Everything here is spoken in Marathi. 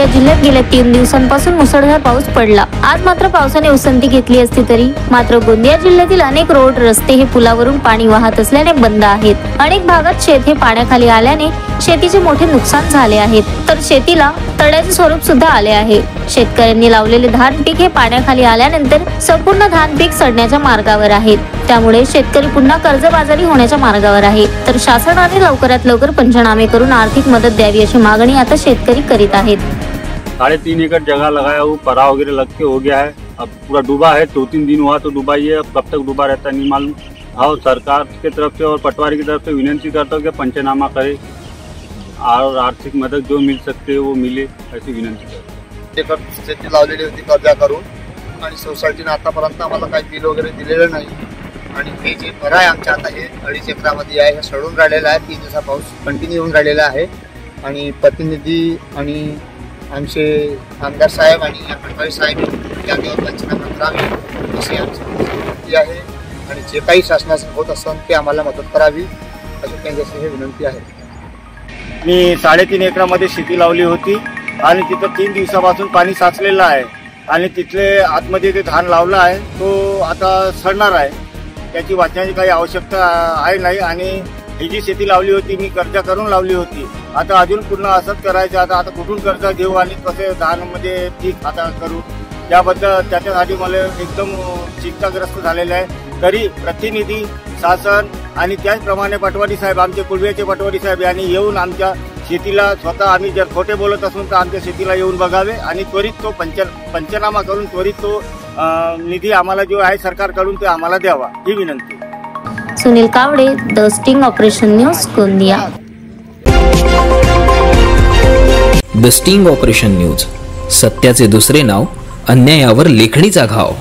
गोंदिया जिल्ह्यात गेल्या 3 दिवसांपासून मुसळधार पाऊस पडला। आज मात्र पावसाने उसंती घेतली असती तरी मात्र गोंदिया जिल्ह्यातील अनेक रोड रस्ते हे पुलावरून पाणी वाहत असल्याने बंद आहेत। अनेक भागात शेत हे पाण्याखाली आल्याने शेतीचे मोठे नुकसान झाले आहेत, तर शेतीला तड्याचे स्वरूप सुद्धा आले आहे। शेतकऱ्यांनी लावलेले धान पीक हे पाण्याखाली आल्यानंतर संपूर्ण धान पीक सडण्याच्या मार्गावर आहेत। त्यामुळे शेतकरी पुन्हा कर्जबाजारी होण्याच्या मार्गावर आहे। तर शासनाने लवकरात लवकर पंचनामे करून आर्थिक मदत द्यावी अशी मागणी आता शेतकरी करीत आहेत। 3.5 एकड़ जगह लगाया वो परा वगैरह लग के हो गया है। अब पूरा डूबा है, 2-3 दिन हुआ तो डूबा ही है। अब कब तक डूबा रहता है नहीं मालूम। और सरकार की तरफ से और पटवारी की तरफ से विनंती करता हूँ कि पंचनामा करे और आर्थिक मदद जो मिल सकते है वो मिले, ऐसी विनंती करतो। शेती लावलेली होती कर्जा करून आणि सोसायटीने आतापर्यंत आम्हाला काही बिल वगैरे दिलेलं नाही। आणि हे जे परा आहे आमच्या आता हे 2.5 एकरामध्ये आहे, हे सडून राहिलेलं आहे। 3 दिवसा पाऊस कंटिन्यू होऊन राहिलेला आहे आणि प्रतिनिधी आणि आमचे आमदार साहेब आणि पटवारी साहेब यावर पंचनामा करावी अशी आमची विनंती आहे। आणि जे काही शासनाचं होत असेल ते आम्हाला मदत करावी अशी त्यांच्याशी हे विनंती आहे। मी 3.5 एकरामध्ये शेती लावली होती आणि तिथं 3 दिवसापासून पाणी साचलेलं आहे आणि तिथले आतमध्ये ते धान लावला आहे तो आता सडणार आहे। त्याची वाचण्याची काही आवश्यकता आहे नाही। आणि ही जी शेती लावली होती मी कर्ज करून लावली होती, आता अजून पुन्हा असंच करायचं। आता कुठून कर्ज घेऊ आणि कसे धानमध्ये पीक आता करू, त्याबद्दल त्याच्यासाठी मला एकदम चिंताग्रस्त झालेलं आहे। तरी प्रतिनिधी शासन आणि त्याचप्रमाणे पटवारी साहेब, आमचे कुळव्याचे पटवारी साहेब यांनी येऊन आमच्या शेतीला स्वतः आम्ही जर खोटे बोलत असून तर आमच्या शेतीला येऊन बघावे आणि त्वरित तो पंचनामा करून त्वरित तो निधी आम्हाला जो आहे सरकारकडून ते आम्हाला द्यावा ही विनंती। Sunil Kawade, the sting operation news, Gondia. The sting operation news, सत्याचे दुसरे नाव, अन्यायावर लेखणीचा घाव।